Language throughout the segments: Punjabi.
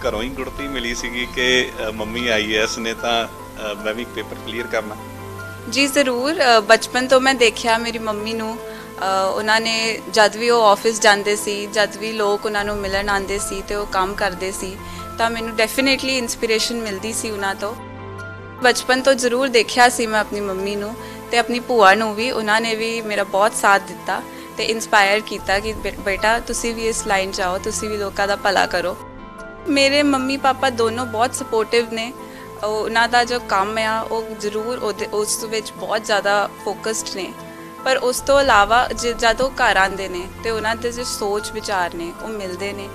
घरों ही गुड़ती मिली सी कि मम्मी IAS ने तो मैं भी पेपर क्लीयर करना। जी ज़रूर। बचपन तो मैं देखिया मेरी मम्मी ਨੂੰ ਉਹਨਾਂ ਨੇ ਜਦ ਵੀ ਉਹ ਆਫਿਸ ਜਾਂਦੇ ਸੀ, ਜਦ ਵੀ ਲੋਕ ਉਹਨਾਂ ਨੂੰ ਮਿਲਣ ਆਉਂਦੇ ਸੀ ਤੇ ਉਹ ਕੰਮ ਕਰਦੇ ਸੀ ਤਾਂ ਮੈਨੂੰ ਡੈਫੀਨੇਟਲੀ ਇਨਸਪੀਰੇਸ਼ਨ ਮਿਲਦੀ ਸੀ ਉਹਨਾਂ ਤੋਂ। ਬਚਪਨ ਤੋਂ ਜ਼ਰੂਰ ਦੇਖਿਆ ਸੀ ਮੈਂ ਆਪਣੀ ਮੰਮੀ ਨੂੰ ਤੇ ਆਪਣੀ ਭੂਆ ਨੂੰ ਵੀ, ਉਹਨਾਂ ਨੇ ਵੀ ਮੇਰਾ ਬਹੁਤ ਸਾਥ ਦਿੱਤਾ ਤੇ ਇਨਸਪਾਇਰ ਕੀਤਾ ਕਿ ਬੇਟਾ ਤੁਸੀਂ ਵੀ ਇਸ ਲਾਈਨ 'ਚ ਆਓ, ਤੁਸੀਂ ਵੀ ਲੋਕਾਂ ਦਾ ਭਲਾ ਕਰੋ। ਮੇਰੇ ਮੰਮੀ ਪਾਪਾ ਦੋਨੋਂ ਬਹੁਤ ਸਪੋਰਟਿਵ ਨੇ। ਉਹਨਾਂ ਦਾ ਜੋ ਕੰਮ ਆ ਉਹ ਜ਼ਰੂਰ ਉਸ ਵਿੱਚ ਬਹੁਤ ਜ਼ਿਆਦਾ ਫੋਕਸਡ ਨੇ, ਪਰ ਉਸ ਤੋਂ ਇਲਾਵਾ ਜਦੋਂ ਘਰ ਆਉਂਦੇ ਨੇ ਤੇ ਉਹਨਾਂ ਦੇ ਜੋ ਸੋਚ ਵਿਚਾਰ ਨੇ ਉਹ ਮਿਲਦੇ ਨੇ।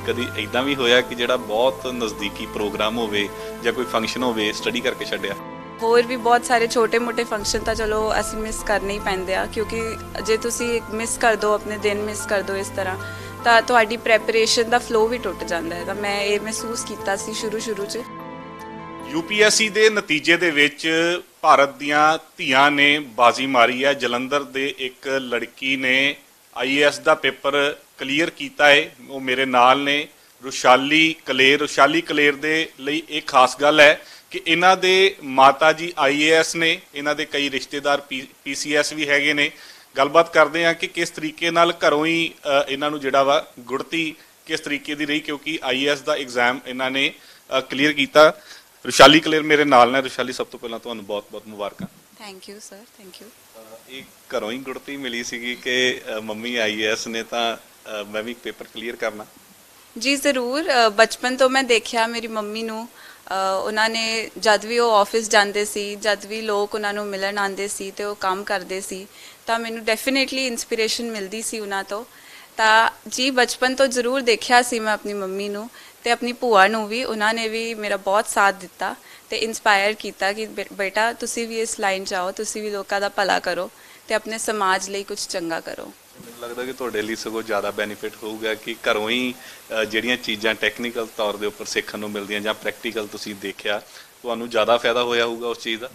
ਕਦੀ ਇਦਾਂ ਵੀ ਹੋਇਆ ਕਿ ਜਿਹੜਾ ਬਹੁਤ ਨਜ਼ਦੀਕੀ ਪ੍ਰੋਗਰਾਮ ਹੋਵੇ ਜਾਂ ਕੋਈ ਫੰਕਸ਼ਨ ਹੋਵੇ ਸਟੱਡੀ ਕਰਕੇ ਛੱਡਿਆ? ਹੋਰ ਵੀ ਬਹੁਤ ਸਾਰੇ ਛੋਟੇ ਮੋਟੇ ਫੰਕਸ਼ਨ ਤਾਂ ਚਲੋ ਅਸੀਂ ਮਿਸ ਕਰਨੇ ਹੀ ਪੈਂਦੇ ਆ, ਕਿਉਂਕਿ ਜੇ ਤੁਸੀਂ ਮਿਸ ਕਰ ਦਿਓ, ਆਪਣੇ ਦਿਨ ਮਿਸ ਕਰ ਦਿਓ ਇਸ ਤਰ੍ਹਾਂ, ਤਾਂ ਤੁਹਾਡੀ ਪ੍ਰੈਪਰੇਸ਼ਨ ਦਾ ਫਲੋ ਵੀ ਟੁੱਟ ਜਾਂਦਾ ਹੈ। ਤਾਂ ਮੈਂ ਇਹ ਮਹਿਸੂਸ ਕੀਤਾ ਸੀ ਸ਼ੁਰੂ 'ਚ। UPSC ਦੇ ਨਤੀਜੇ ਦੇ ਵਿੱਚ ਭਾਰਤ ਦੀਆਂ ਧੀਆਂ ਨੇ ਬਾਜ਼ੀ ਮਾਰੀ ਹੈ। ਜਲੰਧਰ ਦੇ ਇੱਕ ਲੜਕੀ ਨੇ IAS ਦਾ ਪੇਪਰ ਕਲੀਅਰ ਕੀਤਾ ਹੈ। ਉਹ ਮੇਰੇ ਨਾਲ ਨੇ ਰੁਸ਼ਾਲੀ ਕਲੇਰ ਦੇ ਲਈ ਇਹ ਖਾਸ ਗੱਲ ਹੈ ਕਿ ਇਹਨਾਂ ਦੇ ਮਾਤਾ ਜੀ IAS ਨੇ, ਇਹਨਾਂ ਦੇ ਕਈ ਰਿਸ਼ਤੇਦਾਰ PCS ਵੀ ਹੈਗੇ ਨੇ। ਗੱਲਬਾਤ ਕਰਦੇ ਹਾਂ ਕਿ ਕਿਸ ਤਰੀਕੇ ਨਾਲ ਘਰੋਂ ਹੀ ਇਹਨਾਂ ਨੂੰ ਜਿਹੜਾ ਵਾ ਗੁੜਤੀ ਕਿਸ ਤਰੀਕੇ ਦੀ ਰਹੀ, ਕਿਉਂਕਿ IAS ਦਾ ਐਗਜ਼ਾਮ ਇਹਨਾਂ ਨੇ ਕਲੀਅਰ ਕੀਤਾ। ਰੁਸ਼ਾਲੀ ਕਲੇਰ ਮੇਰੇ ਨਾਲ ਨੇ। ਰੁਸ਼ਾਲੀ, ਸਭ ਤੋਂ ਪਹਿਲਾਂ ਤੁਹਾਨੂੰ ਬਹੁਤ-ਬਹੁਤ ਮੁਬਾਰਕਾਂ। Thank you sir, thank you. ਇਹ ਘਰੋਂ ਹੀ ਗੁੜਤੀ ਮਿਲੀ ਸੀਗੀ ਕਿ ਮੰਮੀ IAS ਨੇ ਤਾਂ ਮੈਂ ਵੀ ਪੇਪਰ ਕਲੀਅਰ ਕਰਨਾ? ਜੀ ਜ਼ਰੂਰ। ਬਚਪਨ ਤੋਂ ਮੈਂ ਦੇਖਿਆ ਮੇਰੀ ਮੰਮੀ ਨੂੰ, ਉਹਨਾਂ ਨੇ ਜਦ ਵੀ ਉਹ ਆਫਿਸ ਜਾਂਦੇ ਸੀ, ਜਦ ਵੀ ਲੋਕ ਉਹਨਾਂ ਨੂੰ ਮਿਲਣ ਆਉਂਦੇ ਸੀ ਤੇ ਉਹ ਕੰਮ ਕਰਦੇ ਸੀ ਤਾਂ ਮੈਨੂੰ ਡੈਫੀਨੇਟਲੀ ਇਨਸਪੀਰੇਸ਼ਨ ਮਿਲਦੀ ਸੀ ਉਹਨਾਂ ਤੋਂ। ਤਾਂ ਜੀ ਬਚਪਨ ਤੋਂ ਜ਼ਰੂਰ ਦੇਖਿਆ ਸੀ ਮੈਂ ਆਪਣੀ ਮੰਮੀ ਨੂੰ ਤੇ ਆਪਣੀ ਭੂਆ ਨੂੰ ਵੀ, ਉਹਨਾਂ ਨੇ ਵੀ ਮੇਰਾ ਬਹੁਤ ਸਾਥ ਦਿੱਤਾ ਤੇ ਇਨਸਪਾਇਰ ਕੀਤਾ ਕਿ ਬੇਟਾ ਤੁਸੀਂ ਵੀ ਇਸ ਲਾਈਨ 'ਚ ਆਓ, ਤੁਸੀਂ ਵੀ ਲੋਕਾਂ ਦਾ ਭਲਾ ਕਰੋ ਤੇ ਆਪਣੇ ਸਮਾਜ ਲਈ ਕੁਝ ਚੰਗਾ ਕਰੋ। ਮੈਨੂੰ ਲੱਗਦਾ ਕਿ ਤੁਹਾਡੇ ਲਈ ਸਗੋਂ ਜ਼ਿਆਦਾ ਬੈਨੀਫਿਟ ਹੋਊਗਾ ਕਿ ਘਰੋਂ ਹੀ ਜਿਹੜੀਆਂ ਚੀਜ਼ਾਂ ਟੈਕਨੀਕਲ ਤੌਰ ਦੇ ਉੱਪਰ ਸਿੱਖਣ ਨੂੰ ਮਿਲਦੀਆਂ ਜਾਂ ਪ੍ਰੈਕਟੀਕਲ ਤੁਸੀਂ ਦੇਖਿਆ, ਤੁਹਾਨੂੰ ਜ਼ਿਆਦਾ ਫਾਇਦਾ ਹੋਇਆ ਹੋਊਗਾ ਉਸ ਚੀਜ਼ ਦਾ।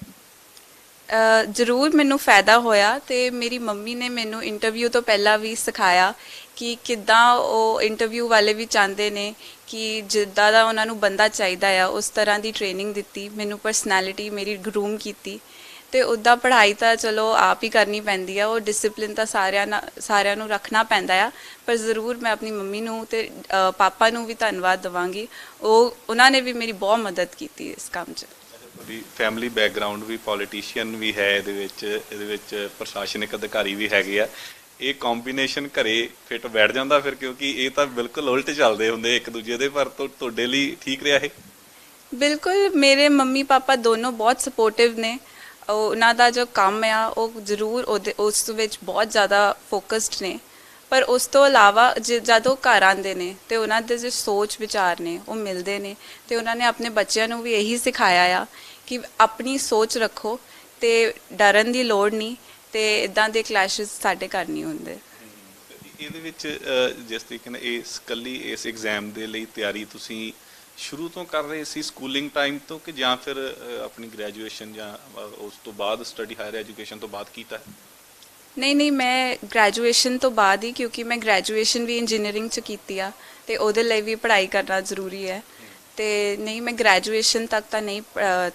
ਜ਼ਰੂਰ ਮੈਨੂੰ ਫਾਇਦਾ ਹੋਇਆ ਤੇ ਮੇਰੀ ਮੰਮੀ ਨੇ ਮੈਨੂੰ ਇੰਟਰਵਿਊ ਤੋਂ ਪਹਿਲਾਂ ਵੀ ਸਿਖਾਇਆ ਕਿ ਕਿੱਦਾਂ ਉਹ ਇੰਟਰਵਿਊ ਵਾਲੇ ਵੀ ਚਾਹੁੰਦੇ ਨੇ ਕਿ ਜਿੱਦਾਂ ਦਾ ਉਹਨਾਂ ਨੂੰ ਬੰਦਾ ਚਾਹੀਦਾ ਆ ਉਸ ਤਰ੍ਹਾਂ ਦੀ ਟ੍ਰੇਨਿੰਗ ਦਿੱਤੀ ਮੈਨੂੰ, ਪਰਸਨੈਲਿਟੀ ਮੇਰੀ ਗਰੂਮ ਕੀਤੀ। ਤੇ ਉੱਦਾਂ ਪੜ੍ਹਾਈ ਤਾਂ ਚਲੋ ਆਪ ਹੀ ਕਰਨੀ ਪੈਂਦੀ ਆ, ਉਹ ਡਿਸਿਪਲਿਨ ਤਾਂ ਸਾਰਿਆਂ ਨੂੰ ਰੱਖਣਾ ਪੈਂਦਾ ਆ, ਪਰ ਜ਼ਰੂਰ ਮੈਂ ਆਪਣੀ ਮੰਮੀ ਨੂੰ ਤੇ ਪਾਪਾ ਨੂੰ ਵੀ ਧੰਨਵਾਦ ਦੇਵਾਂਗੀ। ਉਹਨਾਂ ਨੇ ਵੀ ਮੇਰੀ ਬਹੁਤ ਮਦਦ ਕੀਤੀ ਇਸ ਕੰਮ 'ਚ। ਤੁਹਾਡੀ ਫੈਮਿਲੀ ਬੈਕਗਰਾਊਂਡ ਵੀ ਪੋਲੀਟੀਸ਼ੀਅਨ ਵੀ ਹੈ ਇਹਦੇ ਵਿੱਚ ਪ੍ਰਸ਼ਾਸਨਿਕ ਅਧਿਕਾਰੀ ਵੀ ਹੈਗੇ ਆ। ਇਹ ਕੰਬੀਨੇਸ਼ਨ ਘਰੇ ਫਿੱਟ ਬੈਠ ਜਾਂਦਾ ਫਿਰ, ਕਿਉਂਕਿ ਇਹ ਤਾਂ ਬਿਲਕੁਲ ਉਲਟ ਚੱਲਦੇ ਹੁੰਦੇ ਇੱਕ ਦੂਜੇ ਦੇ, ਪਰ ਤੁਹਾਡੇ ਲਈ ਠੀਕ ਰਿਹਾ ਇਹ? ਬਿਲਕੁਲ। ਮੇਰੇ ਮੰਮੀ ਪਾਪਾ ਦੋਨੋਂ ਬਹੁਤ ਸਪੋਰਟਿਵ ਨੇ। ਉਹਨਾਂ ਦਾ ਜੋ ਕੰਮ ਆ ਉਹ ਜ਼ਰੂਰ ਉਸ ਵਿੱਚ ਬਹੁਤ ਜ਼ਿਆਦਾ ਫੋਕਸਡ ਨੇ, ਪਰ ਉਸ ਤੋਂ ਇਲਾਵਾ ਜਦੋਂ ਘਰ ਆਉਂਦੇ ਨੇ ਤੇ ਉਹਨਾਂ ਦੇ ਜੋ ਸੋਚ ਵਿਚਾਰ ਨੇ ਉਹ ਮਿਲਦੇ ਨੇ। ਤੇ ਉਹਨਾਂ ਨੇ ਆਪਣੇ ਬੱਚਿਆਂ ਨੂੰ ਵੀ ਇਹੀ ਸਿਖਾਇਆ ਆ ਕਿ ਆਪਣੀ ਸੋਚ ਰੱਖੋ ਤੇ ਡਰਨ ਦੀ ਲੋੜ ਨਹੀਂ, ਤੇ ਇਦਾਂ ਦੇ ਕਲੈਸ਼ਸ ਸਾਡੇ ਘਰ ਨਹੀਂ ਹੁੰਦੇ। ਇਹਦੇ ਵਿੱਚ ਜਿਸ ਤਰੀਕੇ ਨਾਲ ਇਕੱਲੀ ਇਸ ਐਗਜ਼ਾਮ ਦੇ ਲਈ ਤਿਆਰੀ ਤੁਸੀਂ ਸ਼ੁਰੂ ਤੋਂ ਕਰ ਰਹੇ ਸੀ ਸਕੂਲਿੰਗ ਟਾਈਮ ਤੋਂ, ਕਿ ਜਾਂ ਫਿਰ ਆਪਣੀ ਗ੍ਰੈਜੂਏਸ਼ਨ ਜਾਂ ਉਸ ਤੋਂ ਬਾਅਦ ਸਟੱਡੀ ਹਾਇਰ ਐਜੂਕੇਸ਼ਨ ਤੋਂ ਬਾਅਦ ਕੀਤਾ? ਨਹੀਂ, ਮੈਂ ਗ੍ਰੈਜੂਏਸ਼ਨ ਤੋਂ ਬਾਅਦ ਹੀ, ਕਿਉਂਕਿ ਮੈਂ ਗ੍ਰੈਜੂਏਸ਼ਨ ਵੀ ਇੰਜੀਨੀਅਰਿੰਗ 'ਚ ਕੀਤੀ ਆ ਤੇ ਉਹਦੇ ਲਈ ਵੀ ਪੜ੍ਹਾਈ ਕਰਨਾ ਜ਼ਰੂਰੀ ਹੈ। ਤੇ ਨਹੀਂ, ਮੈਂ ਗ੍ਰੈਜੂਏਸ਼ਨ ਤੱਕ ਤਾਂ ਨਹੀਂ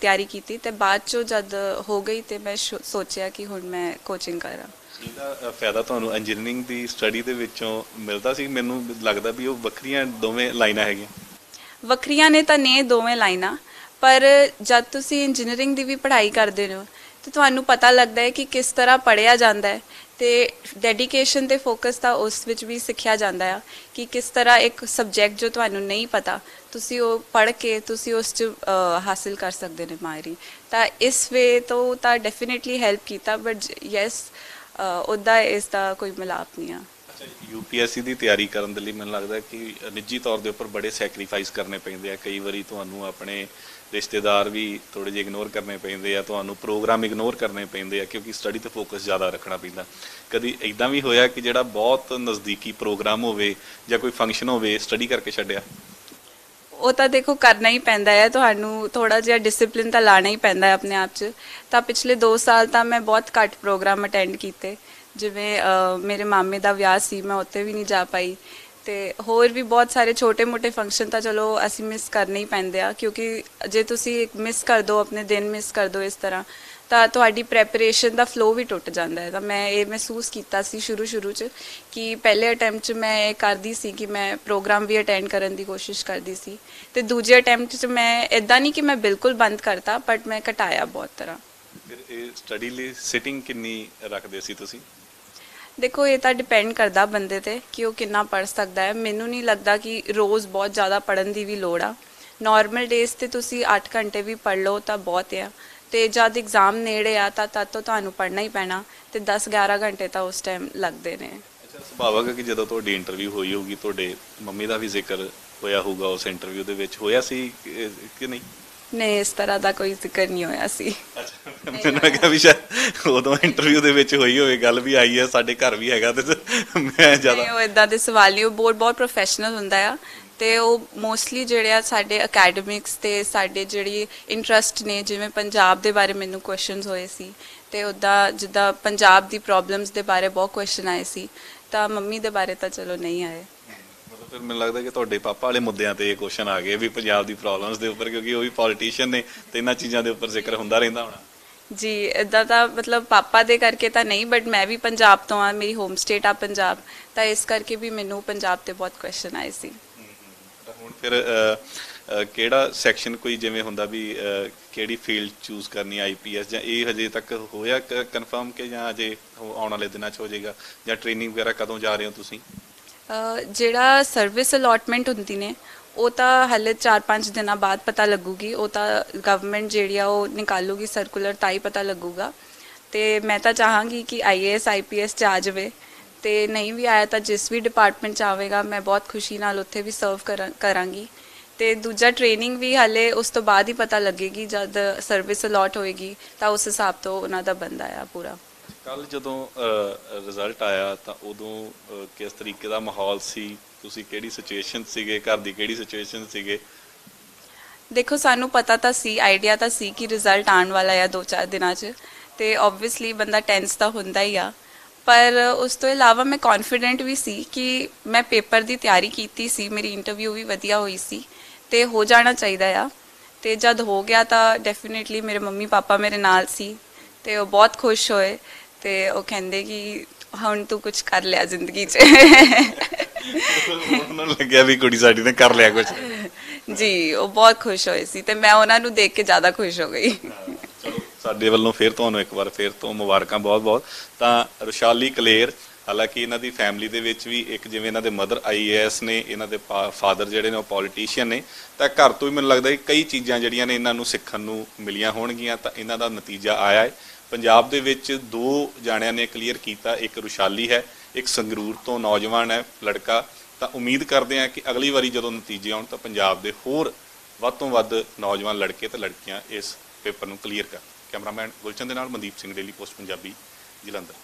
ਤਿਆਰੀ ਕੀਤੀ ਤੇ ਬਾਅਦ 'ਚੋਂ ਜਦ ਹੋ ਗਈ ਤੇ ਮੈਂ ਸੋਚਿਆ ਕਿ ਹੁਣ ਮੈਂ ਕੋਚਿੰਗ ਕਰਾਂ। ਇਹਦਾ ਫਾਇਦਾ ਤੁਹਾਨੂੰ ਇੰਜੀਨੀਅਰਿੰਗ ਦੀ ਸਟੱਡੀ ਦੇ ਵਿੱਚੋਂ ਮਿਲਦਾ ਸੀ? ਮੈਨੂੰ ਲੱਗਦਾ ਵੀ ਉਹ ਵੱਖਰੀਆਂ ਦੋਵੇਂ ਲਾਈਨਾਂ ਹੈਗੀਆਂ। ਵੱਖਰੀਆਂ ਨੇ ਤਾਂ ਨੇ ਦੋਵੇਂ ਲਾਈਨਾਂ, ਪਰ ਜਦ ਤੁਸੀਂ ਇੰਜੀਨੀਅਰਿੰਗ ਦੀ ਵੀ ਪੜ੍ਹਾਈ ਕਰਦੇ ਹੋ ਤੇ ਤੁਹਾਨੂੰ ਪਤਾ ਲੱਗਦਾ ਹੈ ਕਿ ਕਿਸ ਤਰ੍ਹਾਂ ਪੜ੍ਹਿਆ ਜਾਂਦਾ ਹੈ ਤੇ ਡੈਡੀਕੇਸ਼ਨ ਤੇ ਫੋਕਸ ਤਾਂ ਉਸ ਵਿੱਚ ਵੀ ਸਿੱਖਿਆ ਜਾਂਦਾ ਆ ਕਿ ਕਿਸ ਤਰ੍ਹਾਂ ਇੱਕ ਸਬਜੈਕਟ ਜੋ ਤੁਹਾਨੂੰ ਨਹੀਂ ਪਤਾ ਤੁਸੀਂ ਉਹ ਪੜ੍ਹ ਕੇ ਤੁਸੀਂ ਉਸ 'ਚ ਹਾਸਿਲ ਕਰ ਸਕਦੇ ਨੇ ਮਾਹਿਰੀ। ਤਾਂ ਇਸ ਵੇ ਤੋਂ ਤਾਂ ਡੈਫੀਨੇਟਲੀ ਹੈਲਪ ਕੀਤਾ, ਬਟ ਯੈਸ ਉੱਦਾਂ ਇਸ ਦਾ ਕੋਈ ਮਿਲਾਪ ਨਹੀਂ ਆ। UPSC ਦੀ ਤਿਆਰੀ ਕਰਨ ਦੇ ਲਈ ਮੈਨੂੰ ਲੱਗਦਾ ਕਿ ਨਿੱਜੀ ਤੌਰ ਦੇ ਉੱਪਰ ਬੜੇ ਸੈਕਰੀਫਾਈਸ ਕਰਨੇ ਪੈਂਦੇ ਆ। ਕਈ ਵਾਰੀ ਤੁਹਾਨੂੰ ਆਪਣੇ ਰਿਸ਼ਤੇਦਾਰ ਵੀ ਥੋੜ੍ਹੇ ਜਿਹੇ ਇਗਨੋਰ ਕਰਨੇ ਪੈਂਦੇ ਆ, ਤੁਹਾਨੂੰ ਪ੍ਰੋਗਰਾਮ ਇਗਨੋਰ ਕਰਨੇ ਪੈਂਦੇ ਆ, ਕਿਉਂਕਿ ਸਟੱਡੀ 'ਤੇ ਫੋਕਸ ਜ਼ਿਆਦਾ ਰੱਖਣਾ ਪੈਂਦਾ। ਕਦੀ ਇੱਦਾਂ ਵੀ ਹੋਇਆ ਕਿ ਜਿਹੜਾ ਬਹੁਤ ਨਜ਼ਦੀਕੀ ਪ੍ਰੋਗਰਾਮ ਹੋਵੇ ਜਾਂ ਕੋਈ ਫੰਕਸ਼ਨ ਹੋਵੇ ਸਟੱਡੀ ਕਰਕੇ ਛੱਡਿਆ? ਉਹ ਤਾਂ ਦੇਖੋ ਕਰਨਾ ਹੀ ਪੈਂਦਾ ਹੈ, ਤੁਹਾਨੂੰ ਥੋੜ੍ਹਾ ਜਿਹਾ ਡਿਸਿਪਲਿਨ ਤਾਂ ਲਾਣਾ ਹੀ ਪੈਂਦਾ ਹੈ ਆਪਣੇ ਆਪ 'ਚ। ਤਾਂ ਪਿਛਲੇ 2 ਸਾਲ ਤਾਂ ਮੈਂ ਬਹੁਤ ਘੱਟ ਪ੍ਰੋਗਰਾਮ ਅਟੈਂਡ ਕੀਤੇ, ਜਿਵੇਂ ਮੇਰੇ ਮਾਮੇ ਦਾ ਵਿਆਹ ਸੀ ਮੈਂ ਉੱਥੇ ਵੀ ਨਹੀਂ ਜਾ ਪਾਈ ਤੇ ਹੋਰ ਵੀ ਬਹੁਤ ਸਾਰੇ ਛੋਟੇ-ਮੋਟੇ ਫੰਕਸ਼ਨ ਤਾਂ ਚਲੋ ਅਸੀਂ ਮਿਸ ਕਰਨੇ ਹੀ ਪੈਂਦੇ ਆ, ਕਿਉਂਕਿ ਜੇ ਤੁਸੀਂ ਮਿਸ ਕਰ ਦੋ, ਆਪਣੇ ਦਿਨ ਮਿਸ ਕਰ ਦੋ ਇਸ ਤਰ੍ਹਾਂ, ਤਾਂ ਤੁਹਾਡੀ ਪ੍ਰੈਪਰੇਸ਼ਨ ਦਾ ਫਲੋ ਵੀ ਟੁੱਟ ਜਾਂਦਾ ਹੈ। ਤਾਂ ਮੈਂ ਇਹ ਮਹਿਸੂਸ ਕੀਤਾ ਸੀ ਸ਼ੁਰੂ 'ਚ ਕਿ ਪਹਿਲੇ ਅਟੈਂਪਟ 'ਚ ਮੈਂ ਇਹ ਕਰਦੀ ਸੀ ਕਿ ਮੈਂ ਪ੍ਰੋਗਰਾਮ ਵੀ ਅਟੈਂਡ ਕਰਨ ਦੀ ਕੋਸ਼ਿਸ਼ ਕਰਦੀ ਸੀ, ਤੇ ਦੂਜੇ ਅਟੈਂਪਟ 'ਚ ਮੈਂ ਇਦਾਂ ਨਹੀਂ ਕਿ ਮੈਂ ਬਿਲਕੁਲ ਬੰਦ ਕਰਤਾ, ਬਟ ਮੈਂ ਘਟਾਇਆ ਬਹੁਤ ਤਰ੍ਹਾਂ। ਫਿਰ ਇਹ ਸਟੱਡੀ ਲਈ ਸਿਟਿੰਗ ਕਿੰਨੀ ਰੱਖਦੇ ਸੀ ਤੁਸੀਂ? ਦੇਖੋ, ਇਹ ਤਾਂ ਡਿਪੈਂਡ ਕਰਦਾ ਬੰਦੇ ਤੇ ਕਿ ਉਹ ਕਿੰਨਾ ਪੜ੍ਹ ਸਕਦਾ ਹੈ। ਮੈਨੂੰ ਨਹੀਂ ਲੱਗਦਾ ਕਿ ਰੋਜ਼ ਬਹੁਤ ਜ਼ਿਆਦਾ ਪੜ੍ਹਨ ਦੀ ਵੀ ਲੋੜ ਆ। ਨਾਰਮਲ ਡੇਜ਼ ਤੇ ਤੁਸੀਂ 8 ਘੰਟੇ ਵੀ ਪੜ੍ਹ ਲਓ ਤਾਂ ਬਹੁਤ ਆ, ਤੇ ਜਦ ਐਗਜ਼ਾਮ ਨੇੜੇ ਆ ਤਾਂ ਤਦ ਤੋਂ ਤੁਹਾਨੂੰ ਪੜ੍ਹਨਾ ਹੀ ਪੈਣਾ, ਤੇ 10-11 ਘੰਟੇ ਤਾਂ ਉਸ ਟਾਈਮ ਲੱਗਦੇ ਨੇ। ਅੱਛਾ, ਸੁਭਾਵਕ ਹੈ ਕਿ ਜਦੋਂ ਤੁਹਾਡੀ ਇੰਟਰਵਿਊ ਹੋਈ ਹੋਊਗੀ, ਤੁਹਾਡੇ ਮੰਮੀ ਦਾ ਵੀ ਜ਼ਿਕਰ ਹੋਇਆ ਹੋਊਗਾ ਉਸ ਇੰਟਰਵਿਊ ਦੇ ਵਿੱਚ, ਹੋਇਆ ਸੀ ਕਿ ਨਹੀਂ? ਨਹੀਂ, ਇਸ ਤਰ੍ਹਾਂ ਦਾ ਕੋਈ ਜ਼ਿਕਰ ਨਹੀਂ ਹੋਇਆ ਸੀ। ਅੱਛਾ, ਮੈਨੂੰ ਲੱਗਿਆ ਵੀ ਸ਼ਾਇਦ ਉਦੋਂ ਇੰਟਰਵਿਊ ਦੇ ਵਿੱਚ ਹੋਈ ਹੋਵੇ ਗੱਲ ਵੀ ਆਈ ਹੈ, ਸਾਡੇ ਘਰ ਵੀ ਹੈਗਾ, ਤੇ ਮੈਂ ਜ਼ਿਆਦਾ ਉਹ ਇਦਾਂ ਦੇ ਸਵਾਲ ਨਹੀਂ, ਉਹ ਬਹੁਤ ਪ੍ਰੋਫੈਸ਼ਨਲ ਹੁੰਦਾ ਆ, ਤੇ ਉਹ ਮੋਸਟਲੀ ਜਿਹੜੇ ਆ ਸਾਡੇ ਅਕੈਡਮਿਕਸ ਤੇ ਸਾਡੇ ਜਿਹੜੀ ਇੰਟਰਸਟ ਨੇ, ਜਿਵੇਂ ਪੰਜਾਬ ਦੇ ਬਾਰੇ ਮੈਨੂੰ ਕੁਐਸਚਨਸ ਹੋਏ ਸੀ, ਤੇ ਉੱਦਾਂ ਜਿੱਦਾਂ ਪੰਜਾਬ ਦੀ ਪ੍ਰੋਬਲਮਸ ਦੇ ਬਾਰੇ ਬਹੁਤ ਕੁਐਸਚਨ ਆਏ ਸੀ, ਤਾਂ ਮੰਮੀ ਦੇ ਬਾਰੇ ਤਾਂ ਚਲੋ ਨਹੀਂ ਆਏ। ਮਤਲਬ ਫਿਰ ਮੈਨੂੰ ਲੱਗਦਾ ਕਿ ਤੁਹਾਡੇ ਪਾਪਾ ਵਾਲੇ ਮੁੱਦਿਆਂ ਤੇ ਇਹ ਕੁਐਸਚਨ ਆ ਗਏ ਵੀ ਪੰਜਾਬ ਦੀ ਪ੍ਰੋਬਲਮਸ ਦੇ ਉੱਪਰ, ਕਿਉਂਕਿ ਉਹ ਵੀ ਪੋਲੀਟੀਸ਼ੀਅਨ ਨੇ ਤੇ ਇਹਨਾਂ ਚੀਜ਼ਾਂ ਦੇ ਉੱਪਰ ਜ਼ਿਕਰ ਹੁੰਦਾ ਰਹਿੰਦਾ ਹੋਣਾ। ਜੀ, ਇੱਦਾਂ ਤਾਂ ਮਤਲਬ ਪਾਪਾ ਦੇ ਕਰਕੇ ਤਾਂ ਨਹੀਂ, ਬਟ ਮੈਂ ਵੀ ਪੰਜਾਬ ਤੋਂ ਆ, ਮੇਰੀ ਹੋਮ ਸਟੇਟ ਆ ਪੰਜਾਬ, ਤਾਂ ਇਸ ਕਰਕੇ ਵੀ ਮੈਨੂੰ ਪੰਜਾਬ ਤੇ ਬਹੁਤ ਕੁਐਸਚਨ ਆਏ ਸੀ। ਹੁਣ ਫਿਰ ਕਿਹੜਾ ਸੈਕਸ਼ਨ, ਕੋਈ ਜਿਵੇਂ ਹੁੰਦਾ ਵੀ ਕਿਹੜੀ ਫੀਲਡ ਚੂਜ਼ ਕਰਨੀ, IPS, ਜਾਂ ਇਹ ਹਜੇ ਤੱਕ ਹੋਇਆ ਕਨਫਰਮ ਕਿ ਜਾਂ ਅਜੇ ਆਉਣ ਵਾਲੇ ਦਿਨਾਂ 'ਚ ਹੋ ਜਾਏਗਾ, ਜਾਂ ਟ੍ਰੇਨਿੰਗ ਵਗੈਰਾ ਕਦੋਂ ਜਾ ਰਹੇ ਹੋ ਤੁਸੀਂ? ਜਿਹੜਾ ਸਰਵਿਸ ਅਲੋਟਮੈਂਟ ਹੁੰਦੀ ਨੇ ਉਹ ਤਾਂ ਹਾਲੇ 4-5 ਦਿਨਾਂ ਬਾਅਦ ਪਤਾ ਲੱਗੂਗੀ। ਉਹ ਤਾਂ ਗਵਰਨਮੈਂਟ ਜਿਹੜੀ ਆ ਉਹ ਨਿਕਾਲੂਗੀ ਸਰਕੂਲਰ, ਤਾਂ ਹੀ ਪਤਾ ਲੱਗੂਗਾ। ਤੇ ਮੈਂ ਤਾਂ ਚਾਹਾਂਗੀ ਕਿ IAS IPS 'ਚ ਆ ਜਾਵੇ, ਤੇ ਨਹੀਂ ਵੀ ਆਇਆ ਤਾਂ ਜਿਸ ਵੀ ਡਿਪਾਰਟਮੈਂਟ 'ਚ ਆਵੇਗਾ ਮੈਂ ਬਹੁਤ ਖੁਸ਼ੀ ਨਾਲ ਉੱਥੇ ਵੀ ਸਰਵ ਕਰਾਂਗੀ। ਤੇ ਦੂਜਾ ਟ੍ਰੇਨਿੰਗ ਵੀ ਹਾਲੇ ਉਸ ਤੋਂ ਬਾਅਦ ਹੀ ਪਤਾ ਲੱਗੇਗੀ, ਜਦ ਸਰਵਿਸ ਅਲੋਟ ਹੋਏਗੀ ਤਾਂ ਉਸ ਹਿਸਾਬ ਤੋਂ ਉਹਨਾਂ ਦਾ ਬੰਦਾ ਆ ਪੂਰਾ। ਕੱਲ੍ਹ ਜਦੋਂ ਰਿਜ਼ਲਟ ਆਇਆ ਤਾਂ ਉਦੋਂ ਕਿਸ ਤਰੀਕੇ ਦਾ ਮਾਹੌਲ ਸੀ? ਤੁਸੀਂ ਕਿਹੜੀ ਸਿਚੁਏਸ਼ਨ ਸੀਗੇ, ਘਰ ਦੀ ਕਿਹੜੀ ਸਿਚੁਏਸ਼ਨ ਸੀਗੇ? ਦੇਖੋ, ਸਾਨੂੰ ਪਤਾ ਤਾਂ ਸੀ, ਆਈਡੀਆ ਤਾਂ ਸੀ ਕਿ ਰਿਜ਼ਲਟ ਆਉਣ ਵਾਲਾ ਆ 2-4 ਦਿਨਾਂ 'ਚ, ਤੇ ਓਬਵੀਅਸਲੀ ਬੰਦਾ ਟੈਂਸ ਤਾਂ ਹੁੰਦਾ ਹੀ ਆ, ਪਰ ਉਸ ਤੋਂ ਇਲਾਵਾ ਮੈਂ ਕੌਨਫੀਡੈਂਟ ਵੀ ਸੀ ਕਿ ਮੈਂ ਪੇਪਰ ਦੀ ਤਿਆਰੀ ਕੀਤੀ ਸੀ, ਮੇਰੀ ਇੰਟਰਵਿਊ ਵੀ ਵਧੀਆ ਹੋਈ ਸੀ, ਤੇ ਹੋ ਜਾਣਾ ਚਾਹੀਦਾ ਆ। ਤੇ ਜਦ ਹੋ ਗਿਆ ਤਾਂ ਡੈਫੀਨੇਟਲੀ ਮੇਰੇ ਮੰਮੀ ਪਾਪਾ ਮੇਰੇ ਨਾਲ ਸੀ, ਤੇ ਉਹ ਬਹੁਤ ਖੁਸ਼ ਹੋਏ, ਤੇ ਉਹ ਕਹਿੰਦੇ ਕਿ ਹੁਣ ਤੂੰ ਕੁਝ ਕਰ ਲਿਆ ਜ਼ਿੰਦਗੀ 'ਚ। ਉਹਨਾਂ ਨੂੰ ਲੱਗਿਆ ਵੀ ਕੁੜੀ ਸਾਡੀ ਨੇ ਕਰ ਲਿਆ ਕੁਝ। ਜੀ, ਉਹ ਬਹੁਤ ਖੁਸ਼ ਹੋਏ ਸੀ, ਤੇ ਮੈਂ ਉਹਨਾਂ ਨੂੰ ਦੇਖ ਕੇ ਜ਼ਿਆਦਾ ਖੁਸ਼ ਹੋ ਗਈ। ਚਲੋ, ਸਾਡੇ ਵੱਲੋਂ ਫਿਰ ਤੁਹਾਨੂੰ ਇੱਕ ਵਾਰ ਫਿਰ ਤੋਂ ਮੁਬਾਰਕਾਂ ਬਹੁਤ-ਬਹੁਤ। ਤਾਂ ਰੁਸ਼ਾਲੀ ਕਲੇਰ, ਹਾਲਾਂਕਿ ਇਹਨਾਂ ਦੀ ਫੈਮਿਲੀ ਦੇ ਵਿੱਚ ਵੀ ਇੱਕ, ਜਿਵੇਂ ਇਹਨਾਂ ਦੇ ਮਦਰ IAS ਨੇ, ਇਹਨਾਂ ਦੇ ਫਾਦਰ ਜਿਹੜੇ ਨੇ ਉਹ ਪੋਲੀਟੀਸ਼ੀਅਨ ਨੇ, ਤਾਂ ਘਰ ਤੋਂ ਹੀ ਮੈਨੂੰ ਲੱਗਦਾ ਕਿ ਕਈ ਚੀਜ਼ਾਂ ਜਿਹੜੀਆਂ ਨੇ ਇਹਨਾਂ ਨੂੰ ਸਿੱਖਣ ਨੂੰ ਮਿਲੀਆਂ ਹੋਣਗੀਆਂ, ਤਾਂ ਇਹਨਾਂ ਦਾ ਨਤੀਜਾ ਆਇਆ ਹੈ। ਪੰਜਾਬ ਦੇ ਵਿੱਚ 2 ਜਾਣਿਆਂ ਨੇ ਕਲੀਅਰ ਕੀਤਾ, ਇੱਕ ਰੁਸ਼ਾਲੀ ਹੈ, ਇੱਕ ਸੰਗਰੂਰ ਤੋਂ ਨੌਜਵਾਨ ਹੈ ਲੜਕਾ। ਤਾਂ ਉਮੀਦ ਕਰਦੇ ਹਾਂ ਕਿ ਅਗਲੀ ਵਾਰੀ ਜਦੋਂ ਨਤੀਜੇ ਆਉਣ ਤਾਂ ਪੰਜਾਬ ਦੇ ਹੋਰ ਵੱਧ ਤੋਂ ਵੱਧ ਨੌਜਵਾਨ ਲੜਕੇ ਤੇ ਲੜਕੀਆਂ ਇਸ ਪੇਪਰ ਨੂੰ ਕਲੀਅਰ ਕਰਨ। ਕੈਮਰਾਮੈਨ ਗੁਲਸ਼ਨ ਦੇ ਨਾਲ ਮਨਦੀਪ ਸਿੰਘ, ਡੇਲੀ ਪੋਸਟ ਪੰਜਾਬੀ, ਜਲੰਧਰ।